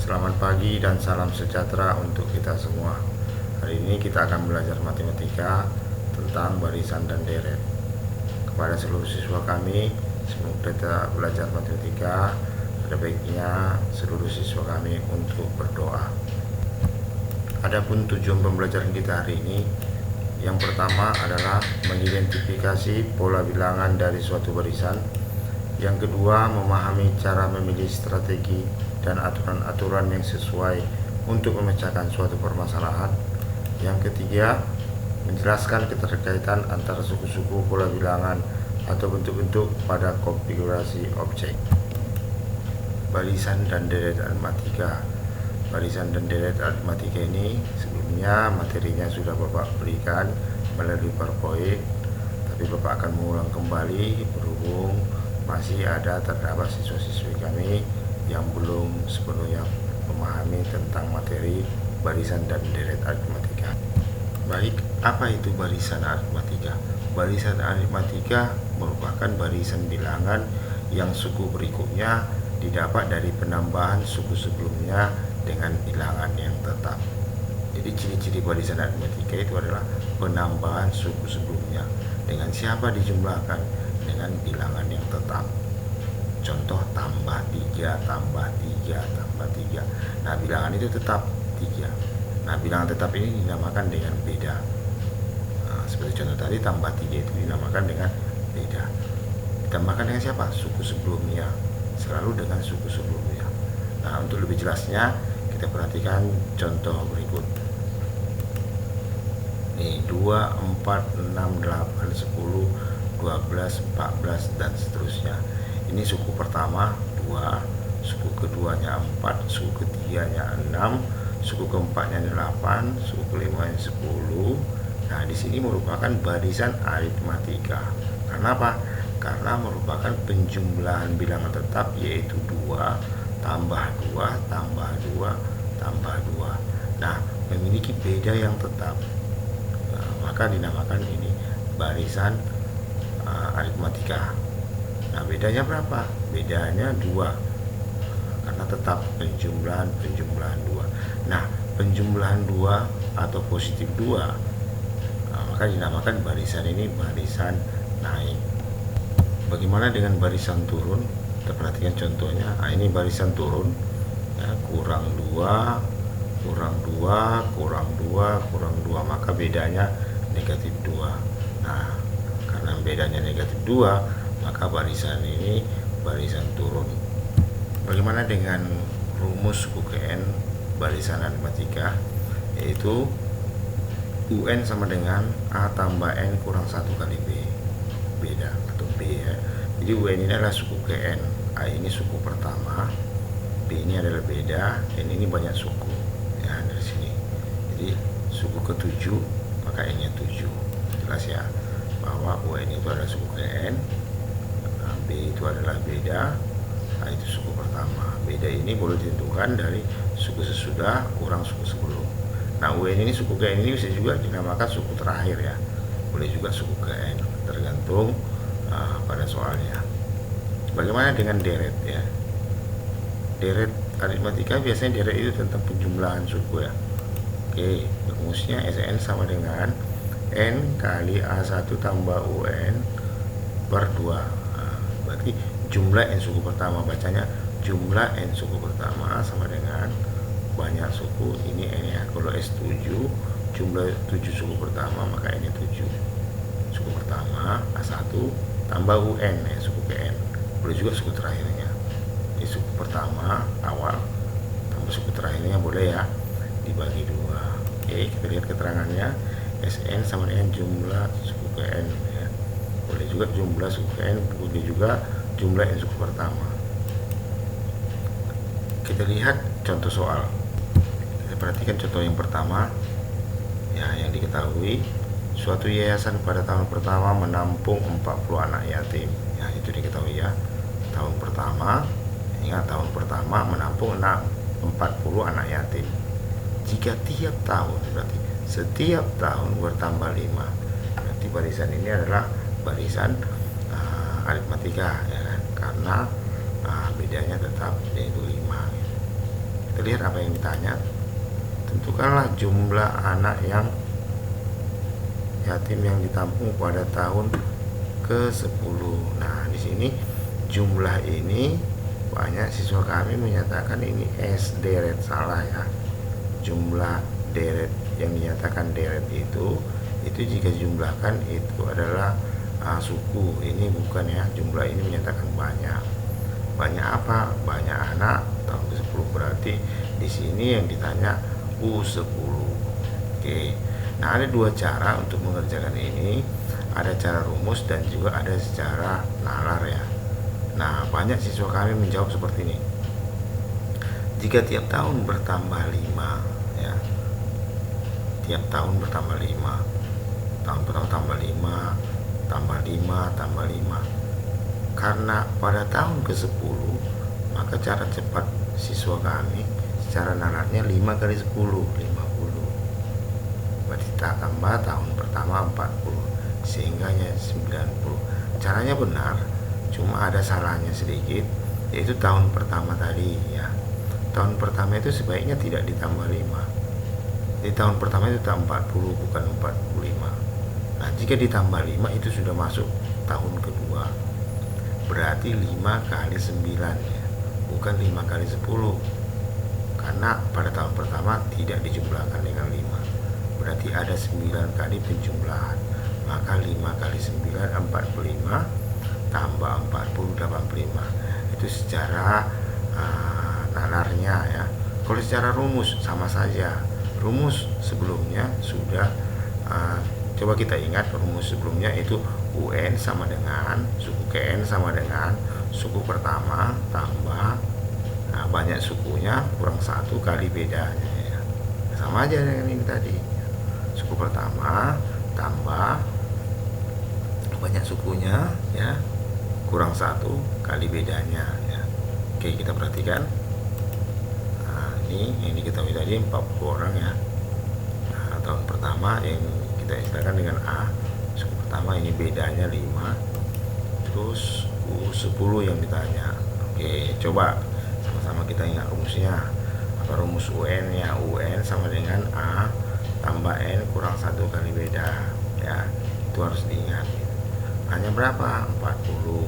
Selamat pagi dan salam sejahtera untuk kita semua. Hari ini kita akan belajar matematika tentang barisan dan deret. Kepada seluruh siswa kami, sebelum kita belajar matematika, ada baiknya seluruh siswa kami untuk berdoa. Adapun tujuan pembelajaran kita hari ini, yang pertama adalah mengidentifikasi pola bilangan dari suatu barisan. Yang kedua, memahami cara memilih strategi dan aturan-aturan yang sesuai untuk memecahkan suatu permasalahan. Yang ketiga, menjelaskan keterkaitan antara suku-suku pola bilangan atau bentuk-bentuk pada konfigurasi objek. Barisan dan deret aritmatika. Barisan dan deret aritmatika ini sebelumnya materinya sudah Bapak berikan melalui PowerPoint, tapi Bapak akan mengulang kembali berhubung masih terdapat siswa-siswi kami yang belum sepenuhnya memahami tentang materi barisan dan deret aritmatika. Baik, apa itu barisan aritmatika? Barisan aritmatika merupakan barisan bilangan yang suku berikutnya didapat dari penambahan suku sebelumnya dengan bilangan yang tetap. Jadi ciri-ciri barisan aritmatika itu adalah penambahan suku sebelumnya. Dengan siapa dijumlahkan? Dengan bilangan yang tetap. Contoh tambah 3, tambah 3, tambah 3. Nah, bilangan itu tetap 3. Nah, bilangan tetap ini dinamakan dengan beda. Nah, seperti contoh tadi, tambah 3 itu dinamakan dengan beda. Ditambahkan dengan siapa? Suku sebelumnya. Selalu dengan suku sebelumnya. Nah, untuk lebih jelasnya, kita perhatikan contoh berikut. Nih, 2, 4, 6, 8, 10, 12, 14, dan seterusnya. Ini suku pertama 2, suku keduanya 4, suku ketiganya 6, suku keempatnya 8, suku kelimanya 10. Nah, di sini merupakan barisan aritmatika. Karena apa? Karena merupakan penjumlahan bilangan tetap, yaitu 2 tambah 2 tambah 2 tambah 2. Nah, memiliki beda yang tetap. Nah, maka dinamakan ini barisan aritmatika. Nah, bedanya berapa? Bedanya 2, karena tetap penjumlahan 2. Nah, penjumlahan 2 atau positif 2, maka dinamakan barisan ini barisan naik. Bagaimana dengan barisan turun? Kita perhatikan contohnya. Nah, ini barisan turun, ya, kurang 2, kurang 2, kurang 2, kurang 2, maka bedanya negatif 2. Nah, karena bedanya negatif 2, maka barisan ini barisan turun. Bagaimana dengan rumus suku N barisan aritmatika, yaitu UN sama dengan A tambah N kurang 1 kali B. Beda atau B, ya. Jadi UN ini adalah suku N, A ini suku pertama, B ini adalah beda, N ini banyak suku. Ya, dari sini. Jadi suku ke-7, maka N-nya 7. Jelas ya, bahwa UN itu adalah suku N, B itu adalah beda, nah itu suku pertama. Beda ini boleh ditentukan dari suku sesudah kurang suku sebelum. Nah, UN ini suku N ini bisa juga dinamakan suku terakhir, ya. Boleh juga suku N, tergantung pada soalnya. Bagaimana dengan deret, ya? Deret aritmatika biasanya deret itu tentang penjumlahan suku, ya. Oke, rumusnya Sn sama dengan N kali A1 tambah UN per 2. Nah, berarti jumlah N suku pertama, bacanya jumlah N suku pertama sama dengan banyak suku, ini N, ya. Kalau S7 jumlah 7 suku pertama, maka N nya 7 suku pertama, A1 tambah UN, ya, suku N. Boleh juga suku terakhirnya. Ini suku pertama awal tambah suku terakhirnya, boleh, ya, dibagi 2. Oke, kita lihat keterangannya. Sn sama dengan jumlah suku N, ya. Boleh juga jumlah suku N, boleh juga jumlah N suku pertama. Kita lihat contoh soal. Kita perhatikan contoh yang pertama, ya, yang diketahui suatu yayasan pada tahun pertama menampung 40 anak yatim. Ya, itu diketahui, ya. Tahun pertama, ingat, tahun pertama menampung 40 anak yatim. Jika tiap tahun, berarti setiap tahun bertambah 5. Berarti barisan ini adalah barisan aritmatika, ya kan? Karena bedanya tetap, yaitu 5. Kita lihat apa yang ditanya. Tentukanlah jumlah anak yang yatim yang ditampung pada tahun ke-10. Nah, di sini jumlah ini banyak siswa kami menyatakan ini S deret, salah ya. Jumlah deret yang dinyatakan deret itu jika dijumlahkan itu adalah suku. Ini bukan ya, jumlah ini menyatakan banyak. Banyak apa? Banyak anak tahun ke-10, berarti di sini yang ditanya U10. Oke. Nah, ada dua cara untuk mengerjakan ini. Ada cara rumus dan juga ada secara nalar ya. Nah, banyak siswa kami menjawab seperti ini. Jika tiap tahun bertambah 5 ya. Tiap tahun bertambah 5. Tahun pertama tambah 5, tambah 5, tambah 5. Karena pada tahun ke-10, maka cara cepat siswa kami secara nalarnya 5 kali 10, 50. Berarti kita tambah tahun pertama 40, sehingganya 90. Caranya benar, cuma ada salahnya sedikit, yaitu tahun pertama tadi ya. Tahun pertama itu sebaiknya tidak ditambah 5. Jadi tahun pertama itu 40, bukan 45. Nah, jika ditambah 5 itu sudah masuk tahun kedua. Berarti 5 kali 9 ya, bukan 5 kali 10. Karena pada tahun pertama tidak dijumlahkan dengan 5. Berarti ada 9 kali penjumlahan. Maka 5 kali 9 45 tambah 40 85. Itu secara nalarnya ya. Kalau secara rumus sama saja. Rumus sebelumnya sudah coba kita ingat rumus sebelumnya itu UN sama dengan suku KN sama dengan suku pertama tambah banyak sukunya kurang 1 kali bedanya ya. Sama aja dengan ini tadi. Suku pertama tambah banyak sukunya ya kurang 1 kali bedanya ya. Oke, kita perhatikan. Nah, ini yang diketahui tadi 40 orang ya. Nah, tahun pertama yang kita istilahkan dengan A, suku pertama, ini bedanya 5. Terus U10 yang ditanya. Oke, coba sama-sama kita ingat rumusnya. Apa rumus UN ya? UN sama dengan A tambah N kurang 1 kali beda ya. Itu harus diingat. Hanya berapa? 40.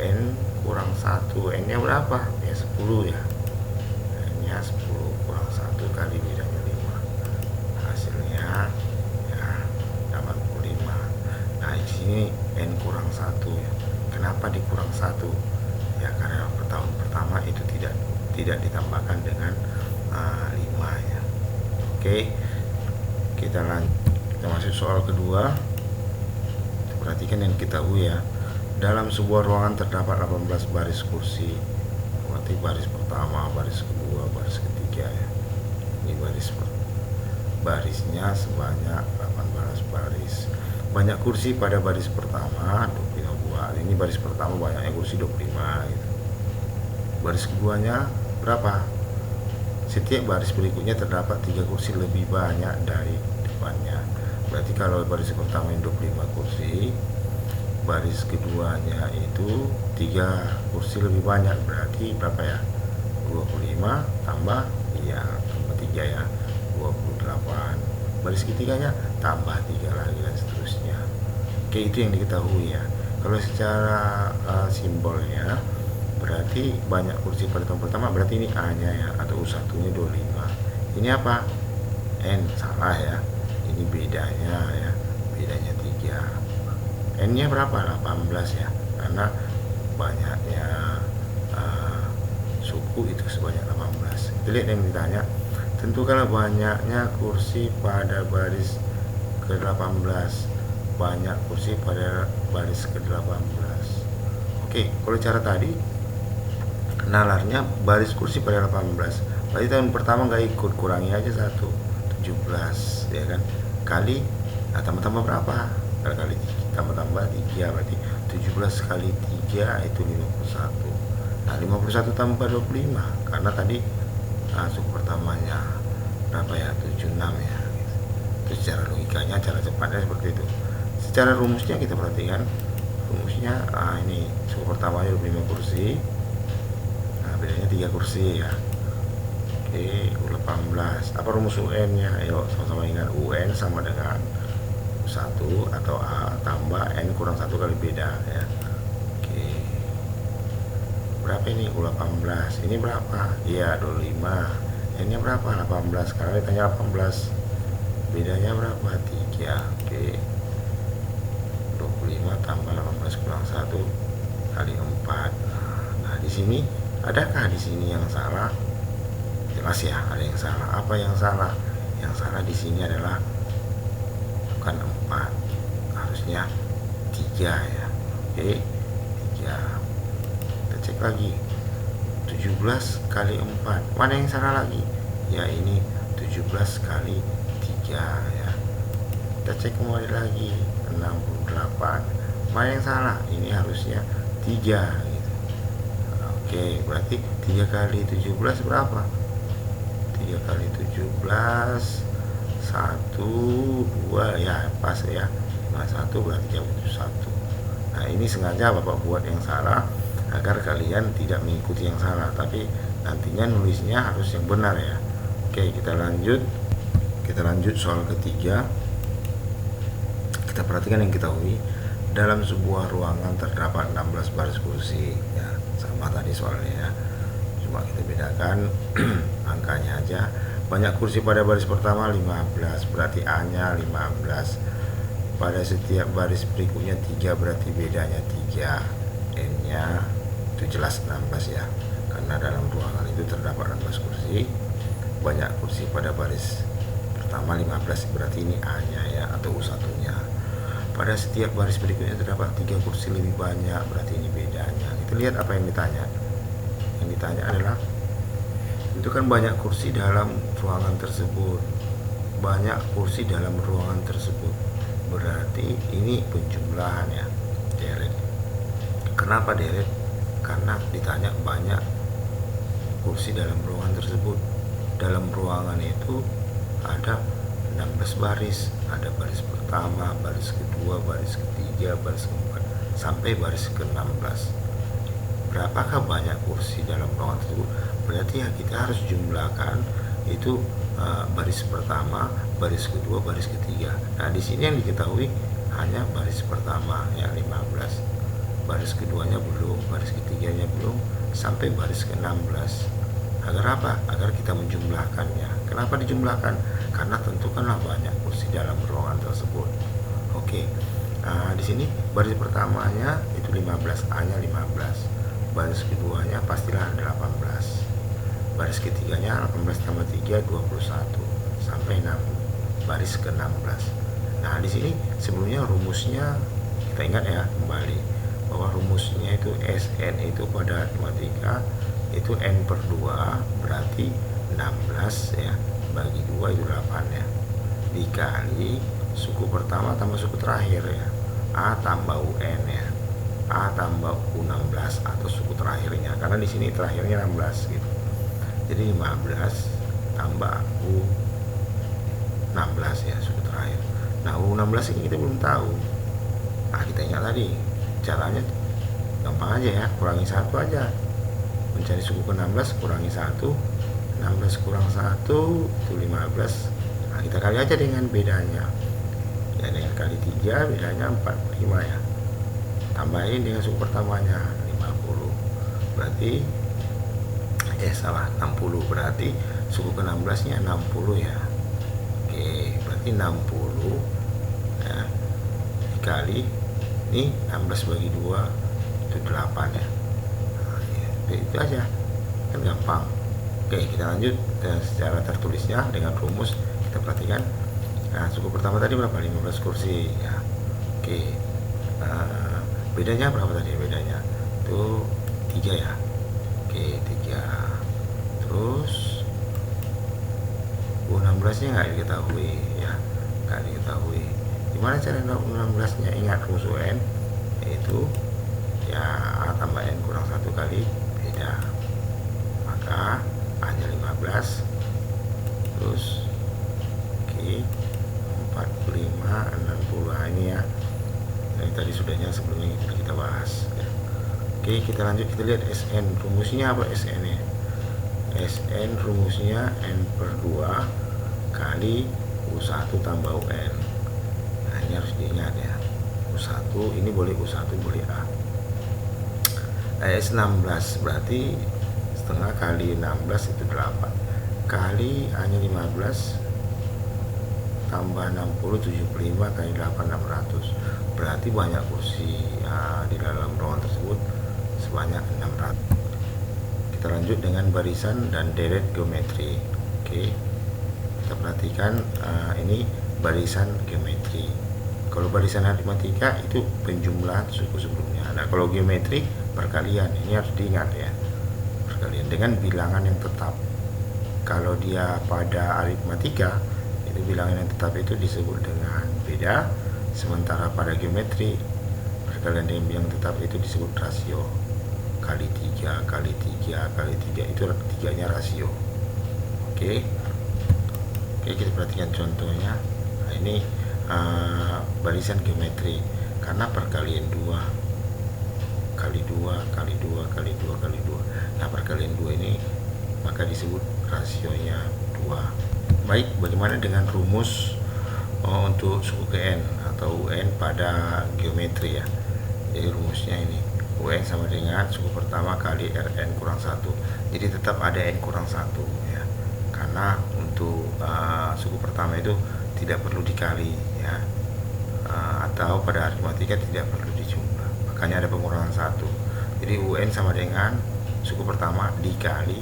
N kurang 1. N-nya berapa? Ya 10 ya. N-nya 10 kurang 1 kali bedanya 5. Hasilnya ya 85. Nah, di sini N kurang 1 ya. Kenapa dikurang 1? Ya karena tahun pertama itu tidak ditambahkan dengan 5 ya. Oke. Kita masuk soal kedua. Perhatikan yang kita tahu ya. Dalam sebuah ruangan terdapat 18 baris kursi. Berarti baris pertama, baris kedua, baris ketiga ya. Ini barisnya sebanyak 18 baris. Banyak kursi pada baris pertama 25 buah. Ini baris pertama banyaknya kursi 25 gitu. Baris keduanya berapa? Setiap baris berikutnya terdapat 3 kursi lebih banyak dari depannya. Berarti kalau baris pertama yang 25 kursi, baris keduanya itu 3 kursi lebih banyak, berarti berapa ya? 25 tambah 3 ya, 28. Baris ketiganya tambah 3 lagi dan seterusnya. Oke, itu yang diketahui ya. Kalau secara simbolnya berarti banyak kursi pada tahun pertama, berarti ini A-nya ya, atau U1-nya 25. Ini apa? N, salah ya. Ini bedanya ya, bedanya 3. N-nya berapa? 18 ya, karena banyaknya suku itu sebanyak 18. Kita lihat yang ditanya. Tentukanlah banyaknya kursi pada baris ke-18. Banyak kursi pada baris ke-18. Oke, kalau cara tadi nalarnya baris kursi pada 18. Berarti tahun pertama nggak ikut, kurangi aja 1, 17 ya kan, kali tambah-tambah berapa, kali tambah-tambah 3, berarti 17 kali 3 itu 51. Nah, 51 tambah 25 karena tadi suku pertamanya berapa ya, 76 ya gitu. Itu secara logikanya, cara cepatnya seperti itu. Secara rumusnya kita perhatikan rumusnya. Ini suku pertamanya 25 kursi, nah bedanya 3 kursi ya. U18. Apa rumus UN nya? Ayo sama-sama ingat. UN sama dengan 1 atau A tambah N kurang 1 kali beda ya. Oke, berapa ini? U18 ini berapa? Iya 25. N nya berapa? 18. Karena ditanya 18, bedanya berapa? 3. Oke, 25 tambah 18 kurang 1 kali 4. Nah, di sini adakah di sini yang salah? Jelas ya, ada yang salah. Apa yang salah? Yang salah di sini adalah bukan 4, harusnya 3 ya. Oke, 3. Kita cek lagi. 17 kali 4. Mana yang salah lagi? Ya, ini 17 kali 3 ya. Kita cek kembali lagi. 68. Mana yang salah? Ini harusnya 3 gitu. Oke, berarti 3 kali 17 berapa? 3 kali 17 1 2 ya, pas ya. Nah, 1 berarti jawab itu 1. Nah, ini sengaja Bapak buat yang salah agar kalian tidak mengikuti yang salah, tapi nantinya nulisnya harus yang benar ya. Oke, kita lanjut soal ketiga. Kita perhatikan yang ketahui, dalam sebuah ruangan terdapat 16 baris kursi ya, sama tadi soalnya ya, cuma kita bedakan angkanya aja. Banyak kursi pada baris pertama 15, berarti A nya 15. Pada setiap baris berikutnya 3, berarti bedanya 3. N nya itu jelas 16 ya, karena dalam ruangan itu terdapat 16 kursi. Banyak kursi pada baris pertama 15, berarti ini A nya ya, atau U1 nya. Pada setiap baris berikutnya terdapat 3 kursi lebih banyak, berarti ini bedanya. Kita lihat apa yang ditanya. Yang ditanya adalah, itu kan banyak kursi dalam ruangan tersebut. Banyak kursi dalam ruangan tersebut, berarti ini penjumlahan ya, deret. Kenapa deret? Karena ditanya banyak kursi dalam ruangan tersebut. Dalam ruangan itu ada 16 baris. Ada baris pertama, baris kedua, baris ketiga, baris keempat, sampai baris ke-16. Berapakah banyak kursi dalam ruangan tersebut? Berarti ya kita harus jumlahkan itu baris pertama, baris kedua, baris ketiga. Nah, di sini yang diketahui hanya baris pertama ya 15. Baris keduanya belum, baris ketiganya belum, sampai baris ke-16. Agar apa? Agar kita menjumlahkannya. Kenapa dijumlahkan? Karena tentukanlah banyak kursi dalam ruangan tersebut. Oke. Di sini baris pertamanya itu 15, A-nya 15. Baris keduanya pastilah 18. Baris ketiganya 18 tambah 3 21 sampai 6, baris ke-16. Nah, di sini sebelumnya rumusnya kita ingat ya, kembali bahwa rumusnya itu SN itu pada matematika itu N per 2, berarti 16 ya, bagi 2 itu 8 ya, dikali suku pertama tambah suku terakhir ya, A tambah UN ya, A tambah U16 atau suku terakhirnya, karena di sini terakhirnya 16 gitu. Jadi 15 tambah U16 ya, suku terakhir. Nah, U16 ini kita belum tahu. Nah, kita ingat tadi caranya gampang aja ya, kurangi 1 aja. Mencari suku ke-16 kurangi 1, 16 kurang 1 itu 15. Nah, kita kali aja dengan bedanya ya, dengan kali 3 bedanya 45 ya, tambahin dengan suku pertamanya 50, berarti 60, berarti suku ke-16 nya 60 ya. Oke, berarti 60 ya, dikali ini 16 bagi 2 itu 8 ya. Nah, itu aja kan gampang. Oke, kita lanjut secara tertulisnya dengan rumus. Kita perhatikan. Nah, suku pertama tadi berapa? 15 kursi ya. Oke, bedanya berapa tadi? Bedanya itu 3 ya. Oke, 3. Terus U16 nya nggak diketahui ya, nggak diketahui. Gimana cara 16 nya? Ingat rumus UN, yaitu ya A tambah N kurang 1 kali beda, maka A nya 15. Terus oke, 45 60. Nah, ini ya, ini tadi sudahnya sebelumnya kita bahas ya. Oke, kita lanjut, kita lihat SN. Rumusnya apa SN nya? Sn rumusnya N per 2 kali U1 tambah UN. Nah ini harus diingat ya, U1 ini boleh U1 boleh A. S16 berarti setengah kali 16 itu 8 kali hanya 15 tambah 60 75 kali 8 600, berarti banyak kursi di dalam ruangan tersebut sebanyak 600. Kita lanjut dengan barisan dan deret geometri. Oke, kita perhatikan ini barisan geometri. Kalau barisan aritmatika itu penjumlahan suku sebelumnya. Nah kalau geometri perkalian, ini harus diingat ya, perkalian dengan bilangan yang tetap. Kalau dia pada aritmatika itu bilangan yang tetap itu disebut dengan beda, sementara pada geometri perkalian dengan bilangan tetap itu disebut rasio. Kali 3 kali 3 kali 3 itu tiganya rasio. Oke, kita perhatikan contohnya. Nah, ini barisan geometri karena perkalian 2 kali 2 kali 2 kali 2 kali 2. Nah perkalian 2 ini maka disebut rasionya 2. Baik, bagaimana dengan rumus untuk suku ke N atau UN pada geometri ya. Jadi rumusnya ini UN sama dengan suku pertama kali Rn kurang 1. Jadi tetap ada N kurang 1 ya, karena untuk suku pertama itu tidak perlu dikali ya, atau pada aritmatika tidak perlu dijumlah, makanya ada pengurangan 1. Jadi UN sama dengan suku pertama dikali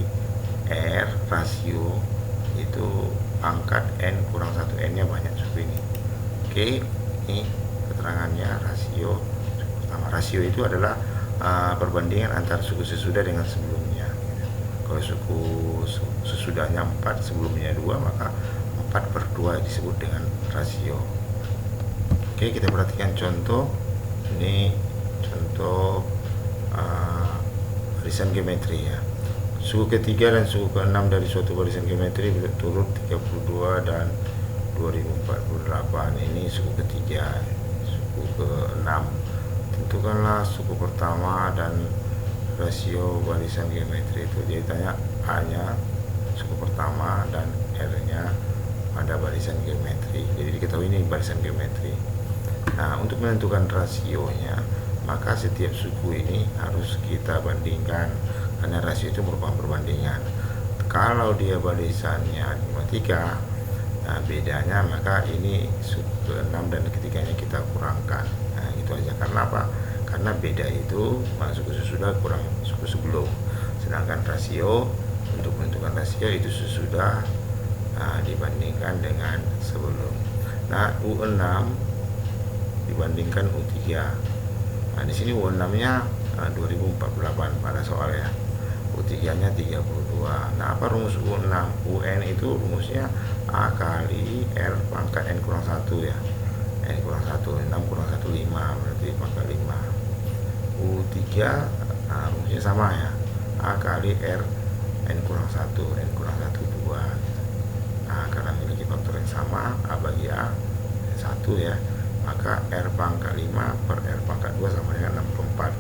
R rasio itu pangkat N kurang 1, N nya banyak suku ini. Oke, ini keterangannya rasio suku pertama. Rasio itu adalah perbandingan antara suku sesudah dengan sebelumnya. Kalau suku sesudahnya 4 sebelumnya 2, maka 4 per 2 disebut dengan rasio. Oke, kita perhatikan contoh. Ini contoh barisan geometri ya. Suku ketiga dan suku ke-6 dari suatu barisan geometri berturut 32 dan 2048. Ini suku ketiga. Suku ke-6, tentukanlah suku pertama dan rasio barisan geometri itu. Jadi tanya A-nya suku pertama dan R-nya pada barisan geometri. Jadi diketahui ini barisan geometri. Nah, untuk menentukan rasionya, maka setiap suku ini harus kita bandingkan, karena rasio itu merupakan perbandingan. Kalau dia barisannya aritmatika, nah bedanya maka ini suku ke-6 dan ketiganya kita kurangkan. Nah itu aja. Karena apa? Karena beda itu suku sesudah kurang suku sebelum. Sedangkan rasio, untuk menentukan rasio itu sesudah dibandingkan dengan sebelum. Nah U6 dibandingkan U3. Nah di sini U6-nya 2048 pada soal ya. U3-nya 32. Nah apa rumus U6? UN itu rumusnya A kali R pangkat N kurang 1 ya. N kurang 1, 6 kurang 1 5, berarti pangkat 5. U3 rumusnya sama ya. A kali R N kurang 1, N kurang 1 2. Nah karena memiliki faktor yang sama, A bagi A 1 ya, maka R pangkat 5 per R pangkat 2 sama dengan 64.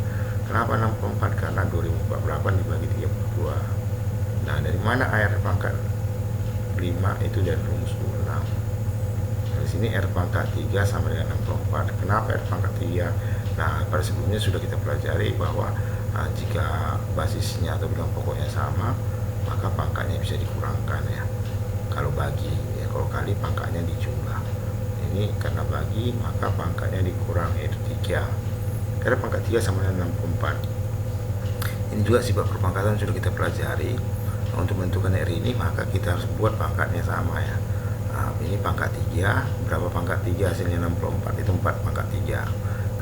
Kenapa 64? Karena 2048 dibagi 32. Nah dari mana R pangkat 5? Itu dari rumus U6. Di sini R pangkat 3 sama dengan 64. Kenapa R pangkat 3? Nah pada sebelumnya sudah kita pelajari bahwa jika basisnya atau bilangan pokoknya sama, maka pangkatnya bisa dikurangkan ya. Kalau bagi ya, kalau kali pangkatnya dijumlah. Ini karena bagi maka pangkatnya dikurang, yaitu 3. Karena pangkat 3 sama dengan 64. Ini juga sifat perpangkatan sudah kita pelajari. Untuk menentukan R ini maka kita harus buat pangkatnya sama ya. Nah, ini pangkat 3, berapa pangkat 3 hasilnya 64, itu 4 pangkat 3.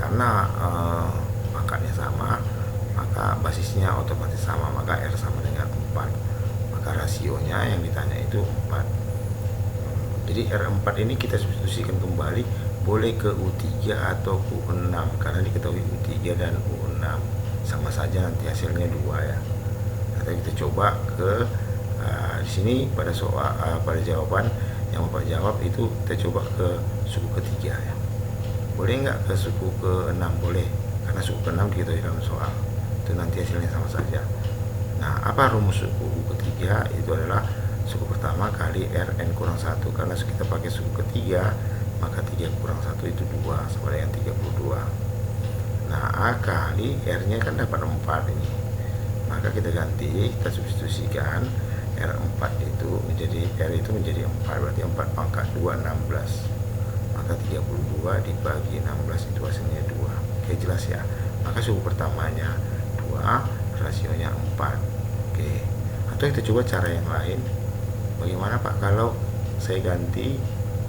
Karena pangkatnya sama, maka basisnya otomatis sama, maka R sama dengan 4. Maka rasionya yang ditanya itu 4. Jadi R4 ini kita substitusikan kembali, boleh ke U3 atau U6, karena diketahui U3 dan U6 sama saja nanti hasilnya 2 ya. Nanti kita coba ke di sini pada soal pada jawaban yang Bapak jawab itu kita coba ke suku ketiga ya. Boleh nggak ke suku ke-6? Boleh, karena suku ke-6 diketahui dalam soal. Itu nanti hasilnya sama saja. Nah, apa rumus suku ketiga? Itu adalah suku pertama kali Rn kurang 1. Karena kita pakai suku ketiga, maka 3 kurang 1 itu 2, sama dengan 32. Nah, A kali R-nya kan dapat 4 ini. Maka kita ganti, kita substitusikan R4 itu menjadi R itu menjadi 4, berarti 4 pangkat 2, 16. Maka 32 dibagi 16 itu hasilnya 2. Oke, jelas ya. Maka suku pertamanya 2, rasionya 4. Oke. Atau kita coba cara yang lain. Bagaimana Pak kalau saya ganti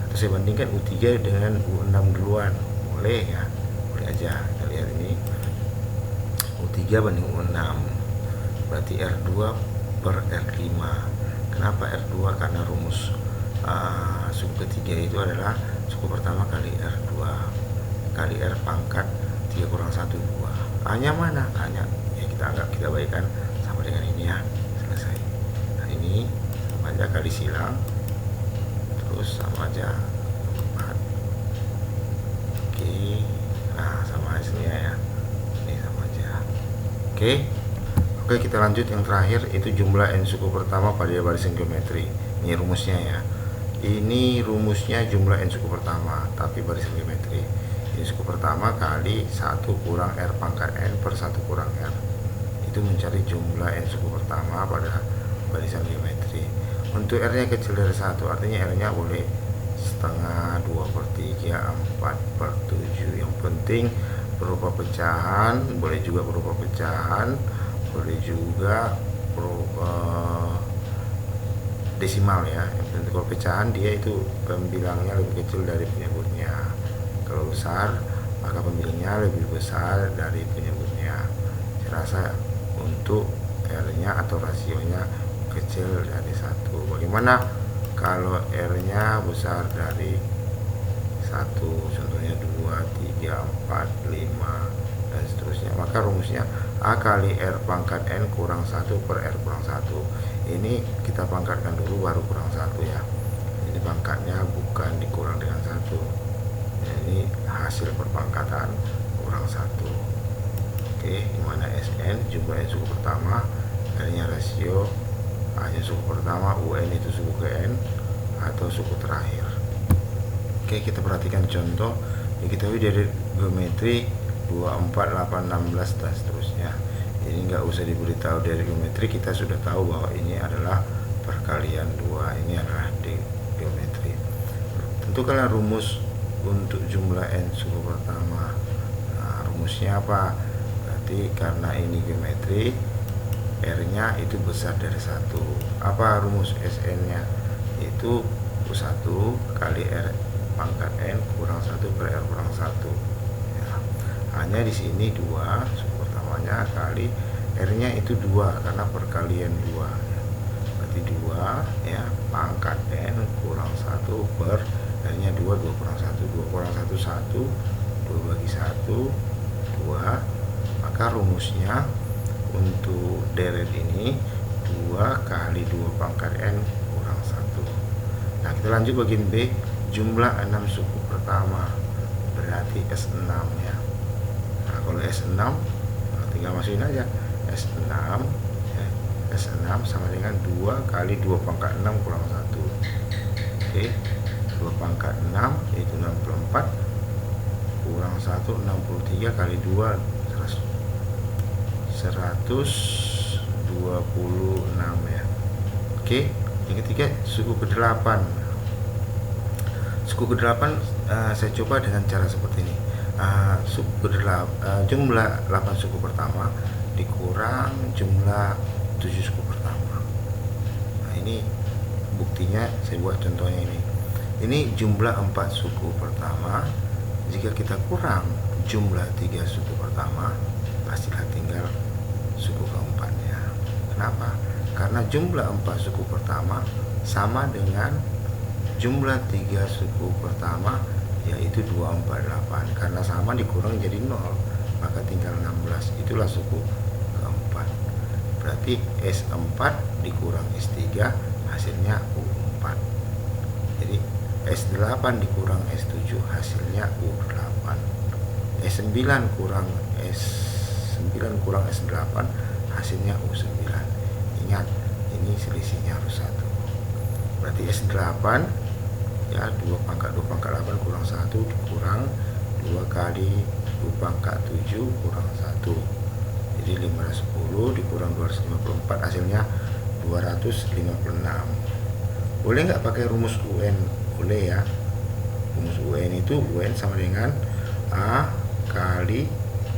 atau saya bandingkan U3 dengan U6 duluan? Boleh ya, boleh aja. Kita lihat ini U3 banding U6, berarti R2 per R5. Kenapa R2? Karena rumus suku ketiga itu adalah suku pertama kali R2 kali R pangkat 3 kurang 1, 2. A-nya mana? A-nya ya kita anggap, kita baikkan sama dengan ini ya. Selesai. Nah, ini sama aja kali silang, terus sama aja 4. Oke. Nah, sama hasilnya ya. Ini sama aja. Oke. Oke, kita lanjut yang terakhir, itu jumlah n suku pertama pada barisan geometri. Ini rumusnya ya. Ini rumusnya jumlah n suku pertama tapi barisan geometri. Ini suku pertama kali 1 kurang R pangkat n per 1 kurang R. Itu mencari jumlah n suku pertama pada barisan geometri. Untuk R nya kecil dari 1, artinya R nya boleh setengah, 2/3, 4/7. Yang penting berupa pecahan, boleh juga berupa pecahan, boleh juga berupa desimal ya. Yang penting kalau pecahan dia itu pembilangnya lebih kecil dari penyebutnya. Kalau besar maka pembilangnya lebih besar dari penyebutnya. Saya rasa untuk R-nya atau rasionya kecil dari 1. Bagaimana kalau R-nya besar dari 1, contohnya 2, 3, 4, 5 dan seterusnya? Maka rumusnya A kali R pangkat n kurang 1 per R kurang 1. Ini kita pangkatkan dulu baru kurang 1 ya. Ini pangkatnya bukan dikurang dengan 1. Ini hasil perpangkatan kurang 1. Oke, dimana Sn jumlah n suku pertama, N-nya rasio, A-nya suku pertama, UN itu suku ke N atau suku terakhir. Oke, kita perhatikan contoh. Diketahui dari geometri 2, 4, 8, 16 dan seterusnya. Ini nggak usah diberitahu dari geometri, kita sudah tahu bahwa ini adalah perkalian 2. Ini adalah di geometri. Tentukanlah rumus untuk jumlah n suku pertama. Nah, rumusnya apa? Berarti karena ini geometri, R-nya itu besar dari 1. Apa rumus Sn-nya? Itu 1 kali R pangkat n kurang 1 per R kurang 1. Ya. Hanya di sini 2, suku pertamanya, kali R-nya itu 2 karena perkalian 2. Ya. Berarti 2 ya pangkat n kurang 1 per R-nya 2, 2 kurang 1, 2 kurang 1, 1, 2 bagi 1, 2. Maka rumusnya untuk deret ini 2 kali 2 pangkat n kurang 1. Nah, kita lanjut bagian B, jumlah 6 suku pertama, berarti S6 ya. Nah, kalau S6 tinggal masukin aja S6 ya. S6 sama dengan 2 kali 2 pangkat 6 kurang 1. Oke, 2 pangkat 6 yaitu 64 kurang 1, 63 kali 2 126 ya. Oke, yang ketiga suku ke-8. Suku ke-8 saya coba dengan cara seperti ini. Jumlah 8 suku pertama dikurang jumlah 7 suku pertama. Nah, ini buktinya saya buat contohnya ini. Ini jumlah 4 suku pertama. Jika kita kurang jumlah 3 suku pertama, pastilah tinggal suku keempatnya. Kenapa? Karena jumlah 4 suku pertama sama dengan jumlah 3 suku pertama, yaitu 248. Karena sama dikurang jadi 0, maka tinggal 16. Itulah suku keempat. Berarti S4 dikurang S3 hasilnya U4. Jadi S8 dikurang S7 hasilnya U8. S9 kurang S9 kurang S8 hasilnya U9. Ingat, ini selisihnya harus 1. Berarti S8 ya 2 pangkat 8 kurang 1 dikurang 2 kali 2 pangkat 7 kurang 1. Jadi 510 dikurang 254 hasilnya 256. Boleh nggak pakai rumus UN? Boleh ya. Rumus UN itu UN sama dengan A kali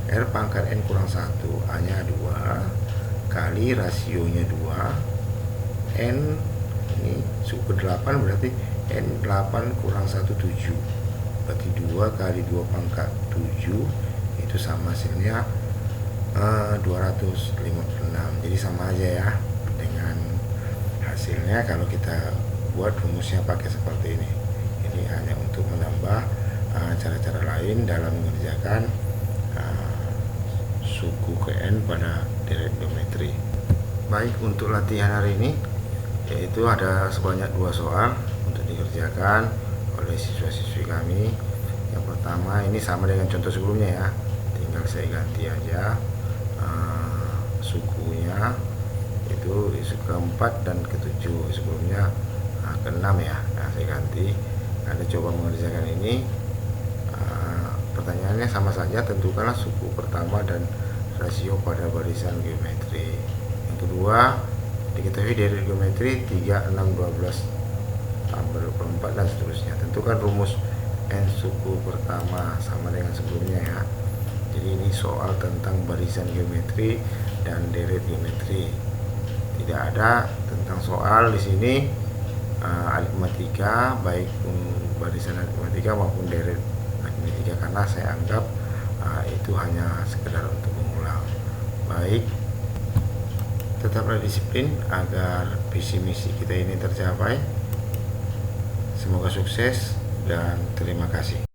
R pangkat N kurang 1. A nya 2 kali rasionya 2 N ini suku 8 berarti N8 kurang 1 7. Berarti 2 kali 2 pangkat 7 itu sama hasilnya 256. Jadi sama aja ya dengan hasilnya kalau kita buat rumusnya pakai seperti ini. Ini hanya untuk menambah cara-cara lain dalam mengerjakan suku ke N pada deret geometri. Baik, untuk latihan hari ini yaitu ada sebanyak 2 soal untuk dikerjakan oleh siswa-siswi kami. Yang pertama ini sama dengan contoh sebelumnya ya, tinggal saya ganti aja sukunya, itu isu keempat dan ketujuh, sebelumnya keenam ya. Nah, saya ganti. Anda coba mengerjakan ini. Pertanyaannya sama saja, tentukanlah suku pertama dan rasio pada barisan geometri. Yang kedua, diketahui dari geometri 3, 6, 12 tambah 24 dan seterusnya. Tentukan rumus N suku pertama sama dengan sebelumnya ya. Jadi ini soal tentang barisan geometri dan deret geometri. Tidak ada tentang soal di sini aritmatika, baik barisan aritmatika maupun deret aritmatika, karena saya anggap itu hanya sekedar untuk mengulang. Baik, tetaplah disiplin agar visi misi kita ini tercapai. Semoga sukses dan terima kasih.